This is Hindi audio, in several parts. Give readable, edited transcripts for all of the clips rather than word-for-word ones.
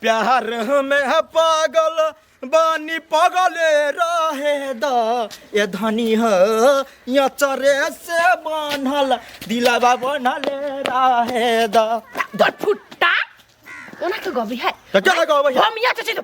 प्यार में है पागल बानी पागले रहे दा ये धनी है या चरे से बांधल दिलावा बनले रहे दा दर फुट्टा ओना के गबी है तो क्या गबी हम या चचे तो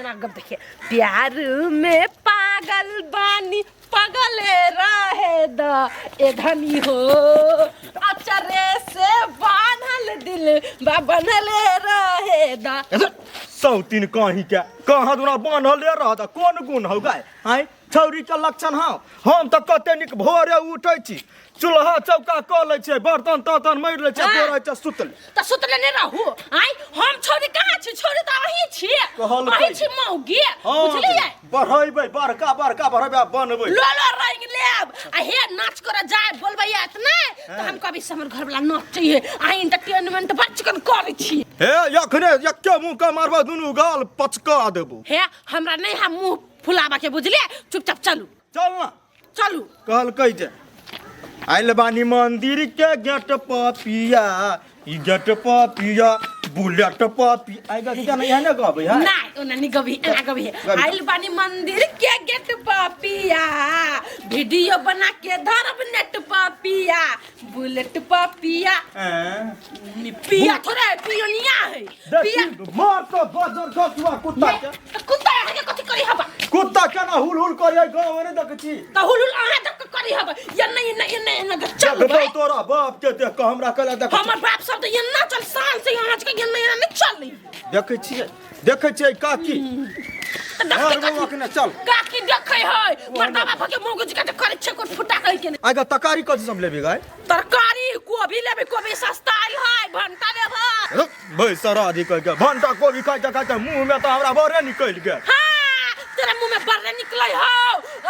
ना गब देखिए प्यार में पागल बानी पागले रहे दा ए धनी हो अचरे से बांधल दिल बा बनले रहे दा सौतीन कहीं क्या कहाँ दूना बांधल ले रहा था कौन गुण हो गए आय छौरी के लक्षण हाँ हम तो कते निक भोरे उठै छी चूल्हा चौका क लै छै बर्तन तर्तन मारि लै छै बोरै छै सुतल त सुतले नै रहू आय हम छोरी कहाँ छी छोरी त अही छी अही छी मौगी बुझलियै बढ़ैबै बड़का बड़का बढ़ैबै बनबै लोलो रंग लेब आ हे नाच कर जाय बोलबै इतना त हम कभी हमर घर वाला नाच चाहिए अही एंटरटेनमेंट बचकन करै छी हे यखने यक्के मुंह का मारबा दुनु गाल पचका देबो हे हमरा नै हम मुंह फुलाबा के बुझलियै चुपचाप चलू चल ना चलू कहल कह जे आइल बानी मंदिर के गेट पिया ई गेट पिया बुलेट पपी आई ग क्या नहीं है ना गबे है ना ओना नि गबी एना गबी आइल बानी मंदिर के गेट पिया वीडियो बना के धरब नेट पिया बुलेट पिया पिया थोड़ा पियोनिया है पिया मार तो बजर खसुआ कुत्ता के कुत्ता है कथि करी हबा कुत्ता केना हुल हुल करिया गांव में देख छी त हुल हुल अहा तक करी हबा ये नहीं चल भाई तोरा बाप के देख हमरा कला देख हमर बाप सब त ये ना चल शान से यहाँ के ये नहीं चल देखे छियै काकी चल काकी देखे है मरदा बाप के मौगज के करे छ को फुटा कहि के आगा तरकारी कथि सब लेबे गाय तरकारी कोबी लेबे कोबी सस्ता आइल है भंटा लेबे भाई सराधी कह के भंटा कोबी खाइते मुंह में तो हमरा बरे निकल गेल हां तेरा मुंह में बरे निकलै हो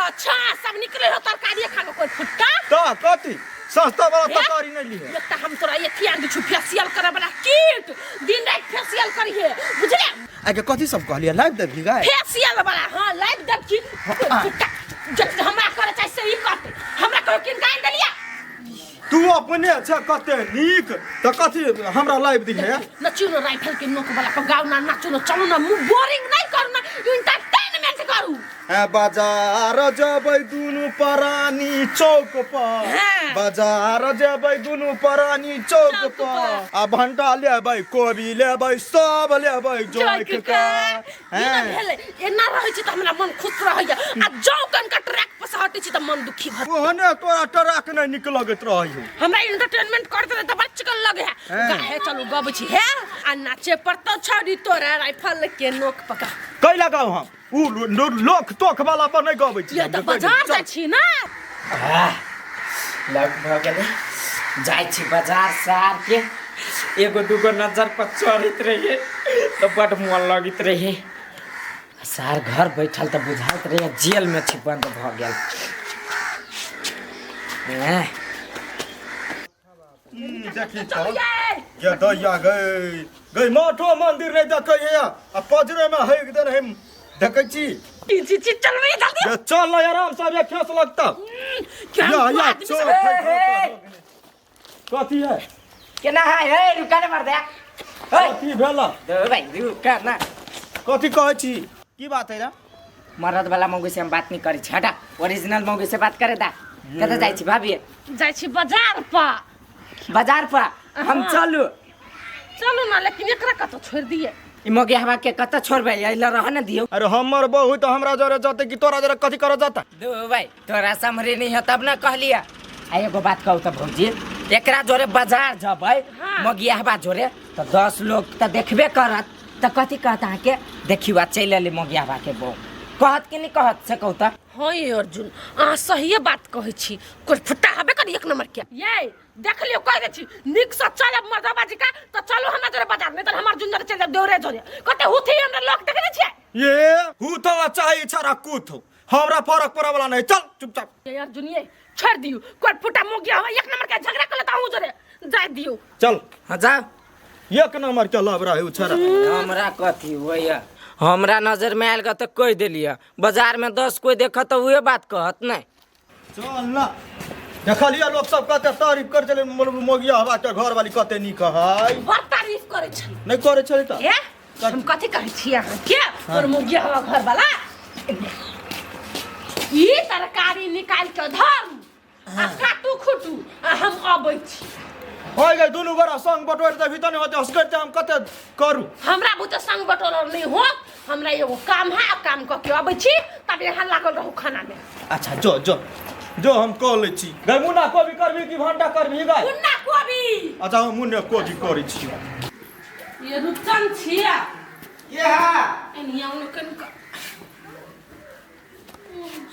अच्छा सब निकलै हो तरकारी खा के कोई फुटा ता कथि सस्ता वाला तरकारी नहीं ली है एक त हम तोरा ये कियान दे छु फेशियल करे वाला किट दिन रात फेशियल करिए बुझले आगे कथि सब कहलिए लाइव देबी गाय फेशियल वाला हां लाइव देब की जब हमरा करे चाहे सही करते हमरा कहो किन गाय देलिया तू अपने छ कते नीक त कथि हमरा लाइव दिखे नचुनो राइफल के नोक वाला को गाउँ ना नाचुनो चलु ना बोरिंग नहीं करू ना एंटरटेनमेंट करू ए बाजार जबै दुनु परानी चौक पर बाजार जबै दुनु परानी चौक पर आ भंटा लेबै कोबी लेबै सब लेबै जोख के भेले एना रहै छी त हमरा मन खुश रहैया आ जौकन का ट्रैक पर से हटै छी त मन दुखी भ ओहने तोरा ट्रैक नै निक लगैत रहै हमरा एंटरटेनमेंट करते त बच्चकन लगे है गाहे चलू गब छी हे आ नाचे पर त छड़ी तोरा राइफल के नोक पका कैला गाव हम उ लोक तोख वाला पर नहीं गबै छी ये त बाजार जा छी ना लग भ गेले जाय छी बाजार सार के एगो दुगो नजर पर चढ़ित रहे तो बड़ मन लगित रहे सार घर बैठल त बुझाइत रहे जेल में छी बंद भ गेल देखी तो ये दैया गई मठो मंदिर नहीं देखे है आ पजरे में है एकदम हम देखे छी ची चल रे जल्दी चल आराम से ये खेस लगता या चल कथी है केना है रुका ने मार दे कथी भेला दो भाई रुका ना कथी कहै छी की बात है रा मरद वाला मौगी से हम बात नहीं करी छटा ओरिजिनल मौगी से बात करे दा कते जाय छी भाभी जाय छी बाजार पर हम चलू ना लेकिन एकरा कतो छोड़ दिए ई मौगी हवा के कते छोड़बे एला रह न दियो अरे हमर बहू तो हमरा जरे जाते कि तोरा जरे कथी कर जाता दो भाई तोरा समरे नहीं है तब ना कहलिया आ एगो बात कहू त भौजी एकरा जोरे बाजार जबै मौगी हवा जोरे तो 10 लोग त देखबे करत त कथी कहता के देखिवा चल ले मौगी हवा के बो कहत कि नहीं कहत से कहू त हां ये अर्जुन आ सही बात कहै छी कोई फुट्टा हबे कर एक नंबर के ये देख लियो कह दे छी निक से चलब मर्दाबाजी का तो चलो हमरा जोरे बाजार नहीं त हमर जुंदर चल दौरे जोरे कते हुथी हमरा लोक देखे छी ये हुथवा चाहि छरा कुथ हमरा फरक पड़े वाला नहीं चल चुपचाप ये अर्जुन ये छोड़ दियो कोई फुट्टा मुगिया हो एक नंबर के झगड़ा कर लेता हूं जोरे जाय दियो चल हां जा एक नंबर के लबरा है छरा हमरा कथी होया हमरा नजर में आयल त कह देलिया बाजार में 10 कोई देखत तो उहे बात कहत नहीं चल ना देखलिए लोग सब कते तारीफ कर चले मोगिया हवा के घर वाली कते नी कहै बहुत तारीफ करे छी नहीं करे छै त ए हम कथी कहै छी अहाँ के तोर मुगिया हवा घर वाला ई तरकारी निकाल के धर आ काटू खुटू आ हम अबै छी होय गए दुनू गोरा संग बटोर देबी तने होते हसकते हम कते करू हमरा बुते संग बटोर नहीं हो हमरा एगो काम है काम क के अबै छी तब यहाँ लागल रहू खाना में अच्छा जो हम कह ले छी गए मुन्ना कोबी करबी कि भंटा करबी गए मुन्ना कोबी अच्छा हम मुन्ना कोबी करै छी ये रुचन छिया ये है एनिया उनकन का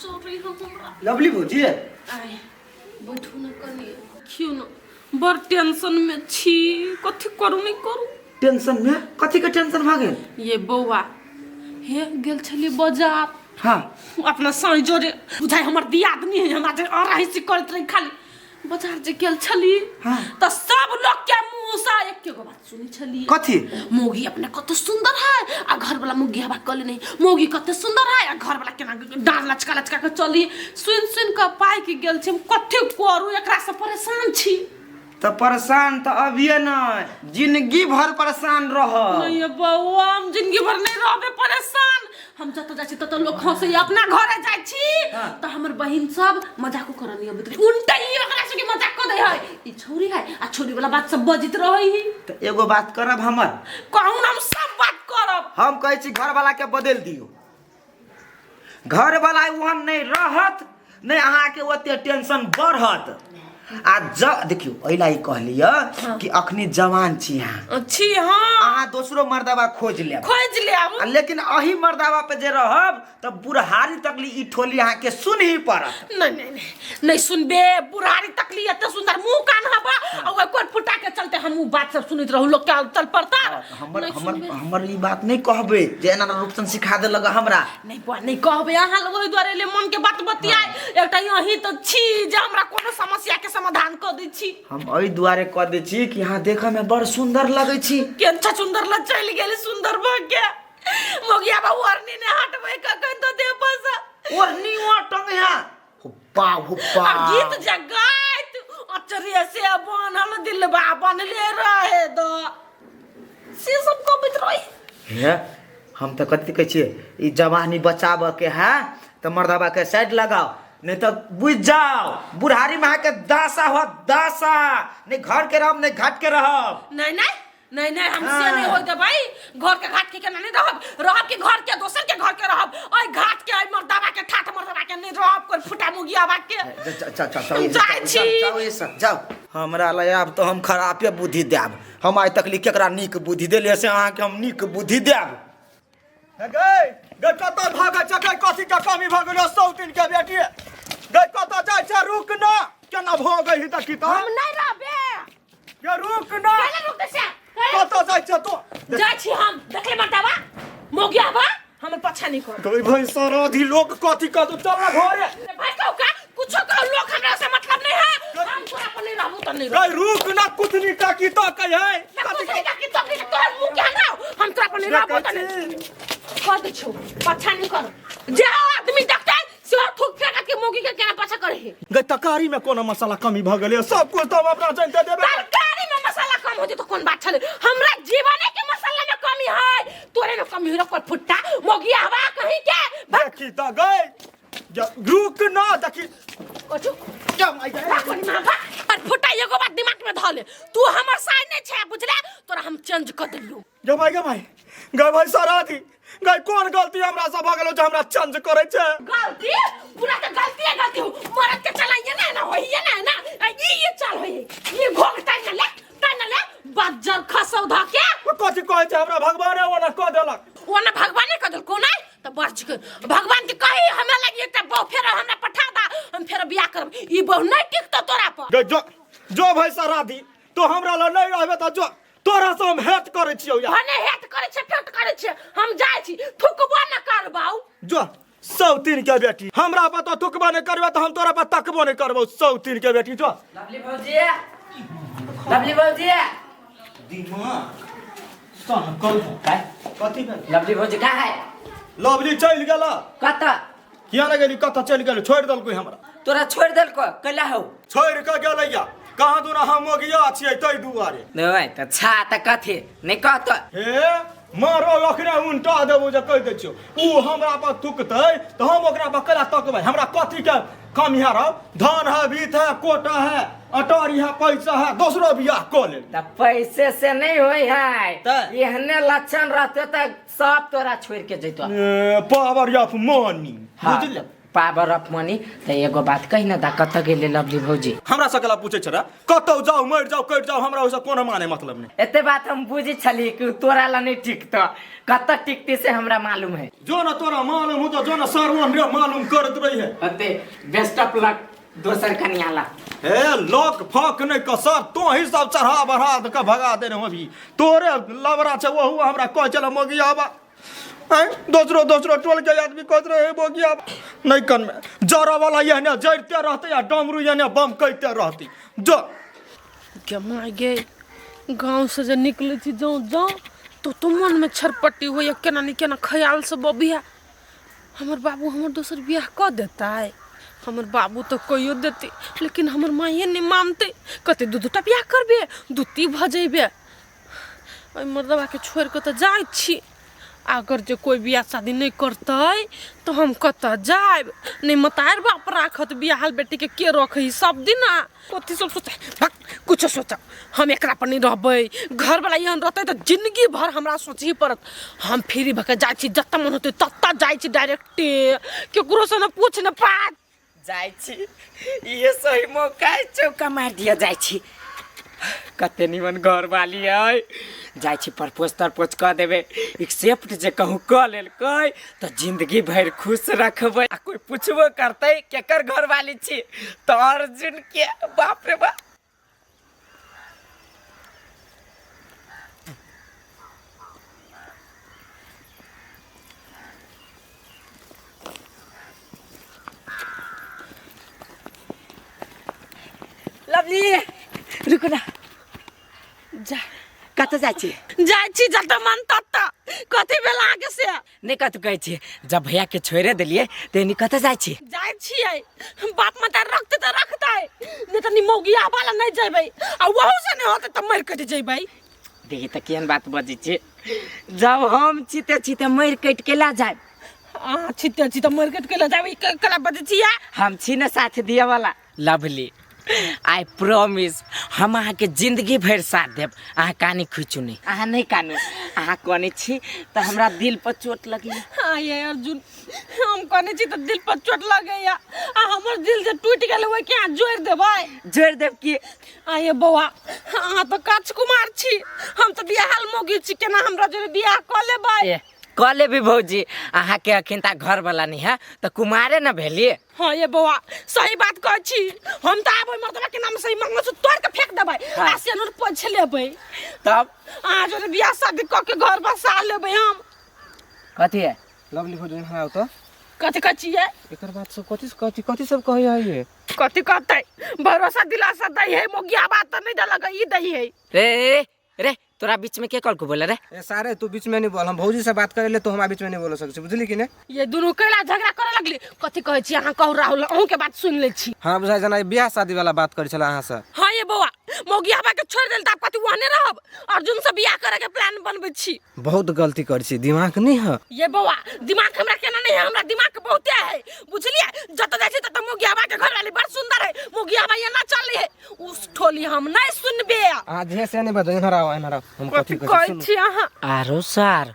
सॉरी हमरा लवली भौजी आय बैठू न कनी क्यों न बड़ टेंशन में छी कथी करू नहीं करू टेंशन में कथी के टेंशन भ गेल ये बौआ हे गेल छली बाजार हां अपना साई जोरे बुझाई हमर दियादनी है हमरा जे अरही से करत रही खाली बाजार जे गेल छली हाँ। त सब लोग के मुंह से एक गो बात सुनी छली कथी मोगी अपने कत सुंदर है आ घर वाला मुगी हवा कले नहीं मोगी कत सुंदर है आ घर वाला केना डांड लचका लचका के चली सुन के पाई के गेल छी कथी करू एकरा से परेशान छी तो परेशान तो अभी न जिंदगी भर परेशान रह नहीं बउआ हम जिंदगी भर नहीं रहबे परेशान हम जत जाय छी तत लोग हंसे अपना घरे जाय छी त हमर बहिन सब मजाक करनी अब उल्टा ही ओकरा से मजाक क दे है ई छोरी है आ छोरी वाला बात सब बजित रहई ही तो एगो बात करब हमर कहूं हम सब बात करब हम कहै छी घर वाला के बदल दियो घर वाला वहन नहीं रहत नहीं अहाँ के ओते टेंशन बढ़त आ देखियो ओइला ही कहलिए कि अखनी जवान छी यहाँ अच्छी हां अहाँ दूसरो मर्दावा खोज लेब लेकिन अही मर्दावा पे जे रहब त बुढ़हारी तकली ई ठोली अहाँ के सुन ही पड़त नहीं सुनबे बुढ़ारी तकली एते सुंदर मुंह कान हबा और कोन फुटा के चलते हम बात सब सुनित रहू लोग के चल पड़ता हमर ई बात नहीं कहबे जे एना रूपसन सिखा दे लगा हमरा नहीं कहबे अहाँ लोग ओइ द्वारे ले मन के बात बतियाय एकटा यही त छी जे हमरा कोनो समस्या के समाधान क दै छी हम ओइ द्वारे क दै छी कि यहाँ देखे में बड़ सुंदर लगै छी के अच्छा सुंदर ल चल गेल सुंदर भ गया मोगिया बा वरनी ने हटबै क कह तो दे पैसा वरनी वो टंग यहाँ हुप्पा गीत जगात अचरिया से बनल दिलबा बनले रहे द से सब को बितरई हे हम तो कथि कहै छी ई जवानी बचाव के है तो मर्दाबा के साइड लगाओ नहीं तो बुझ जाओ बुढ़ारी में के दासा हो दासा नहीं घर के रहब नहीं घाट के रहब नहीं हमसे नहीं होई दे भाई घर के घाट के केना नहीं रहब के घर के दोसर के घर के रहब ओइ घाट के ओइ मर्दावा के ठाठ मर्दावा के नहीं रहब कोई फुटा मुगिया बा के जाओ हमरा ले आब तो हम खराबे बुद्धि देब हम आज तक केकरा नीक बुद्धि देलिए से अहाँ के हम नीक बुद्धि देब गए कत भागे छ गए कथी का कमी भ गेल सौतिन के बेटी गए कत जाय छ रुक न केना भ गई त की त हम नहीं रहबे के रुक न केना रुक दे से कत जाय छ तो जाय छी हम देखले मर्दावा मोगिया बा हमर पछा नहीं कर गई भाई सराधी लोग कथी का तो चल घरे भाई का कुछ का लोग हमरा से मतलब नहीं है हम तोरा पर नहीं रहबू त नहीं गई रुक न कुथनी का की तो कह है कथी का की तो तोर मुंह के ना हम तोरा पर नहीं रहबू त नहीं कद छु पछा नहीं कर जे आदमी देखते से थूक फेंक के मोगी के केना पछा करे है गई तरकारी में कोनो मसाला कमी भ गेले सब कुछ तो हम अपना जानते देबे तरकारी में मसाला कम होती तो कौन बात छले हमरा जीवन के मसाला में कमी है तोरे में कमी हो पर फुट्टा मोगी हवा कहीं के देखी त गई रुक न देखी कछु जम आई गए कोनी मां और फुट्टा एगो बात दिमाग में धले तू हमर साइड नहीं छे बुझले तोरा हम चेंज कर देलू गए भाई सराधी गई कौन गलती हमरा से भ गेलो जे हमरा चेंज करे छे गलती पूरा तो गलती हो मरद के चलाइए ना होइए ना ये चल होइए ये घोंघटा न ले बज्जर खसौ धके कथी कहै छै हमरा भगवाने ओना क देलक ओना भगवाने क देल कोना त बच के भगवान के कही हमरा लगी एकटा बहु फेर हमरा पठा दा हम फेर बियाह करब ई बहु नहीं टिकतो तोरा पर जो भाई सराधी तो हमरा ल नहीं रहबे त जो तोरा से हम हेट करे छियौ या हने हेट करे छे फेट करे छे हम जाय छी थुकबो न करबाऊ जो सौतीन के बेटी हमरा पर तो थुकबो नहीं करबे त हम तोरा पर तकबो नहीं करबो सौतीन के बेटी जो लवली भौजी दिमाग सन कल कथी भेल लवली भौजी का है लवली चल गेला कत किया न गेली कत चल गेल छोड़ देल कोई हमरा तोरा छोड़ देल को कैला हो छोड़ के गेलैया कहाँ दूना हम मोगिया छियै तै दुआरे नहीं त छा त कथे नहीं कहत हे मारो अखने उनटा देबो जे कह दै छियो ऊ हमरा पर थुकतै तो हम ओकरा पर केला तकबै हमरा कथी के कमी है रहो धान है बीत है कोटा है अटारी है पैसा है दूसरो बियाह क ले त पैसे से नहीं होई त? है एहने लक्षण रहते त सब तोरा छोड़ के जैतो पावर ऑफ मनी बुझले पावर ऑफ मनी त एगो बात कही ना दा कत गेले लवली भौजी हमरा सकला पूछे छरा कतौ जाओ मर जाओ कट जाओ हमरा ओसे कोनो माने मतलब नहीं एते बात हम बुझी छली कि तोरा ला नहीं टिकत कत टिकती से हमरा मालूम है जो ना तोरा मालूम हो तो जो ना सरवन रे मालूम करत रही है अते बेस्ट ऑफ लक दोसर कनियाला हे लोक फक नहीं कसर तो ही सब चढ़ा बढ़ा के भगा दे रहे अभी तोरे लबरा छे वो हमरा कह चल मोगिया बा दूसरो टोल के आदमी कहते रहे मोगिया नहीं कन में जरा वाला ये ने जरते रहते या डमरू ये ने बम कहते रहती जो क्या मार गए गांव से जब निकले थी जाओ जाओ तो मन में छरपट्टी हो या केना नहीं केना ख्याल से बबिया हमर बाबू हमर दोसर बियाह क देता है हमर बाबू तो कहियो देती लेकिन हमर माये नहीं मानते कहते दूटा बियाह करबे दूती भ जेबे ओइ मर्दवा के छोड़ के तो जाय छी अगर जो कोई बियाह शादी नहीं करते तो हम कत जाब नहीं मतार बाप राखत बियाहल बेटी के रखे सब दिन कथी सब सोचा भक कुछ सोचा हम एकरा पर नहीं रहबे घर वाला यहाँ रहते तो जिंदगी भर हमरा सोची पड़त हम फ्री भके जाय छी जत्ता मन होते तत्ता जाय छी डायरेक्ट केकरो से न पूछ न पात जाय छी ये सही मौका है चौका मार दिया जाय छी कते निमन घर वाली है जाय छी प्रपोज तरपोज क देबे एक्सेप्ट जे कहूँ क लेल कई तो जिंदगी भर खुश रखबे आ कोई पूछबो करते केकर घर वाली छी तो अर्जुन के बाप रे बाप लवली रुको ना जा कत जाय छी जत्ता मन तत्ता कथी बेला आगे से नहीं कत कहै छी जब भैया के छोड़े दिलिए तेनी कत जाय छी बाप माता रखते तो रखता है नहीं तो निमोगिया वाला नहीं जेबै आ वहू से नहीं होते तो मर कट जेबै देखी त केहन बात बजी छी जब हम चीते चीते मर कट के ला जाए छिते मर कट के ला जाबै कला बजे छिया हम छी न साथ दिया वाला लवली आई प्रॉमिस हम अहाँ के जिंदगी भर साथ देब अहाँ कानी खुचू नहीं अहाँ नहीं कानू अहाँ कने छी तो हमरा दिल पर चोट लगी हाँ ये अर्जुन हम कने छी तो दिल पर चोट लगे या आ हमर दिल जे टूट गेल ओए के जोड़ देबै जोड़ देब की आ ये बौआ अहाँ तो राजकुमार छी हम तो बियाहल मोगी छी केना हमरा जोरे बियाह क लेबै कले भी भौजी अहाँ के अखिन ता घर वाला नहीं है तो कुमारे न भेलिए हाँ ये बौआ सही बात कह छी हम तो आबै मर्दवा के नाम सही मंगल तोड़ के फेंक देबै आ से अनुर पोछ लेबै तब आ जोरे बियाह शादी क के घर बसा लेबै हम कथी है लवली भौजी हाँ तो कथी कचिए एकर बात सब कथी सब कहै है ये कथी कहते भरोसा दिलासा दै है मोगिया बात तो नहीं दलग ई दै है रे रे तोरा बीच में के कल को बोले रे ए सारे तू बीच में नहीं बोल हम भौजी से बात करे ले तो हमारे बीच में नहीं बोल सकते बुझली कि ने ये दोनों केला झगड़ा करे लगली कथी कहै छी अहाँ कहू राहुल अहूँ के बात सुन ले छी हाँ बुझाइ जना बियाह शादी वाला बात करे छला अहाँ से हाँ ये बौआ मोगिया बा के छोड़ देल त कथी वहने रहब अर्जुन से बियाह करे के प्लान बनबै छी बहुत गलती कर छी दिमाग नहीं है ये बौआ दिमाग हमरा केना नहीं है हमरा दिमाग बहुते है बुझलिए जत जाय छी त मोगिया बा के घर वाली बड़ सुंदर है मोगिया बा ये ना चल है उस ठोली हम नहीं सुनबे आज से नहीं बता इधर आओ हम कथी कहै छी अहाँ आरो सार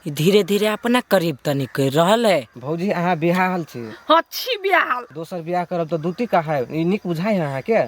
धीरे धीरे अपना करीब तनी कर रहल है भौजी अहाँ बियाहल छी अच्छी बियाह दोसर बियाह करब तो दूती का है ई निक बुझाइ है अहाँ के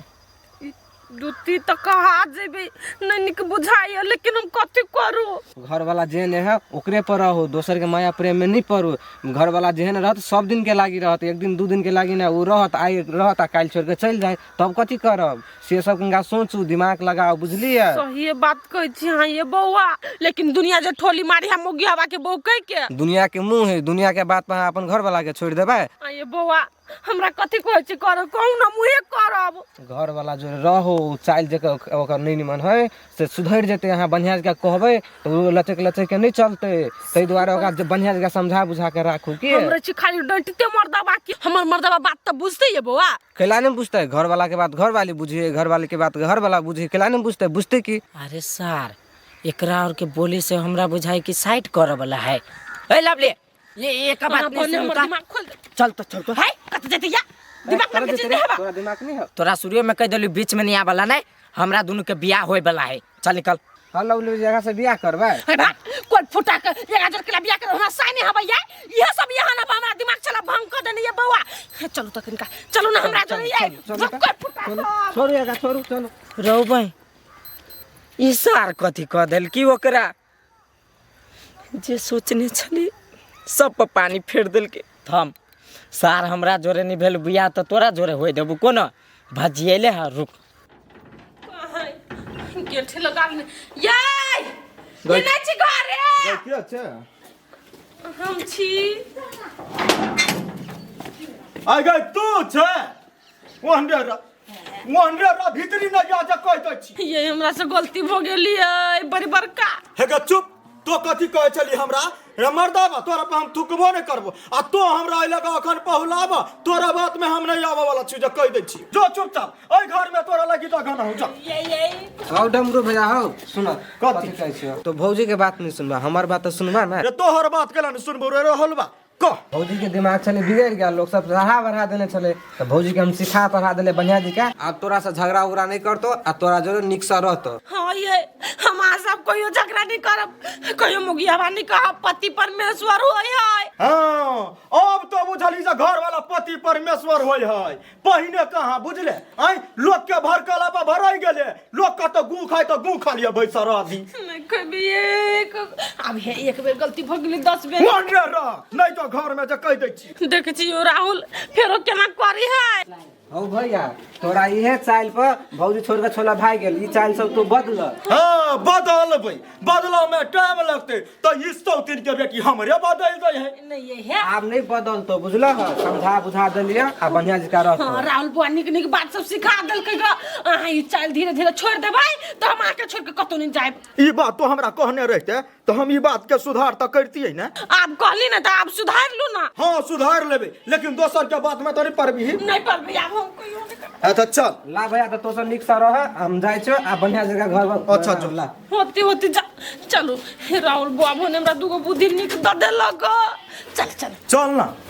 दूती तो कहा जेबे नहीं निक बुझाइए लेकिन हम कथी करू घर वाला जेहन है ओकरे पर रहो दोसर के माया प्रेम में नहीं पड़ू घर वाला जेहन रहत सब दिन के लागी रहत एक दिन दू दिन के लागी ना वो रहत आई रहत काल छोड़ के चल जाए तब कथी करब से सब कनिका सोचू दिमाग लगाओ बुझलिए सही बात कहै छी हाँ ये बौआ लेकिन दुनिया जे ठोली मारी हम मोगियाबा के बहू कह के दुनिया के मुंह है दुनिया के बात पर अपन घर वाला के छोड़ देबै हाँ ये बौआ हमरा कथी कहै छी कर कहू ना मुहे करब घर वाला जो रहो चाइल जकर ओकर नहीं निमन है से सुधर जेते अहाँ बढ़िया के कहबै तो वो लचक के नहीं चलते तै दुआरे ओकरा बढ़िया के समझा बुझा के राखू की हमरे छी खाली डंटते मर्दबा की हमर मर्दबा बात तो बुझते ये बौआ कैला नहीं बुझते घर वाला के बात घर वाली बुझिए घर वाले के बात घर वाला बुझिए कैला नहीं बुझते की अरे सार एकरा और के बोली से हमरा बुझाई कि साइड करे वाला है। ए लवली ये एक बात हाँ, नहीं बोले हमर सुनता। दिमाग खोल दे। चल तो चल तो है कत जेते या दिमाग में किछ नहीं हवा। तोरा दिमाग नहीं है। तोरा शुरू में कह देलू बीच में नहीं आवाला नहीं, हमरा दोनों के बियाह होए वाला है। चल निकल। हाँ लवली जगह से बियाह करबै। है बा कोन फुटा के 1000 के बियाह कर हमरा साइने हवा या ये सब यहाँ ना हमरा दिमाग चला भंग कर देने ये बउआ। चलो तो कनिका चलो ना हमरा जो ये कोन फुटा छोड़िएगा छोड़ू चलो। रहो भाई ई सार कथी कह देल कि ओकरा जे सोचने छली सब पर पानी फेर देल के। थम सार हमरा जोरे नहीं भेल बियाह तो तोरा जोरे होय देबू कोन भजिएले हा रुक। गेट लगा ले याय ये नहीं छी घरे के छै हम छी। आ गई तू छै वनरे भीतरी न जा कह दै छी। ये हमरा से गलती भ गेली है बड़ी बड़का। हे ग चुप तो कथी कहै छली हमरा रे मर्दाबा तोरा पे हम थुकबो नहीं करबो आ तो हमरा आइले का अखन पहुलाबा तोरा बात में हम नहीं आवे वाला छी जे कह दै छी। जो चुपचाप ओइ घर में तोरा लगी तो गाना हो जा। ये आओ डमरू भैया हो सुनो कथी कहै छियो तो भौजी के बात नहीं सुनबा हमर बात तो सुनबा ना। रे तोहर बात केला नहीं सुनबो रे होलबा कह। भौजी के दिमाग चले बिगड़ गया लोग सब रहा बढ़ा देने चले तो भौजी के हम सिखा पढ़ा देले बढ़िया जी का। अब तोरा से झगड़ा उगड़ा नहीं करतो आ तोरा जरूर निक से रहतो। हाँ ये हम सब कोई झगड़ा नहीं करब कहियो मुगियावा नहीं कहा पति परमेश्वर होय है। हां अब तो बुझली जे घर वाला पति परमेश्वर होय है पहिने कहां बुझले आई लोग के भरकला पर भराई गेले लोग का तो गू खाय तो गू खा लिया बैसर आदि नहीं कभी एक अब हे एक बेर गलती भ गेली 10 बेर मन रे नहीं तो घर में जे कह दै छी। देख छी यो राहुल फेरो केना करी है। हो भैया तोरा इहे चाल पर भौजी छोड़ के छोला भाई गेल ई चाल सब तू बदल। हां बदलबै बदला में टाइम लगते तो ई सौतीन के बेटी हमरे बदल दे है। नहीं ये है आप नहीं बदल तो बुझला समझा बुझा देलिए आ बढ़िया जी का रहतो। हाँ राहुल बुआ निक निक बात सब सिखा देल के अहाँ ई चाल धीरे धीरे छोड़ देबै तो हम आके छोड़ के कतो नहीं जाए। ई बात तो हमरा कहने रहते तो हम ई बात के सुधार तो करतियै ना। आप कहली ना तो आप सुधार लू ना। हां सुधार लेबे लेकिन दोसर के बात में तो नहीं परबी नहीं परबी अब हम कहियो नहीं करब। अच्छा चल ला भैया तो तोसे निक से रह हम जाय छ आ बढ़िया जगह घर में। अच्छा जो ला होती होती जा चलो राहुल बुआ ने हमरा दुगो बुद्धि निक द देलक। चल चल चल ना।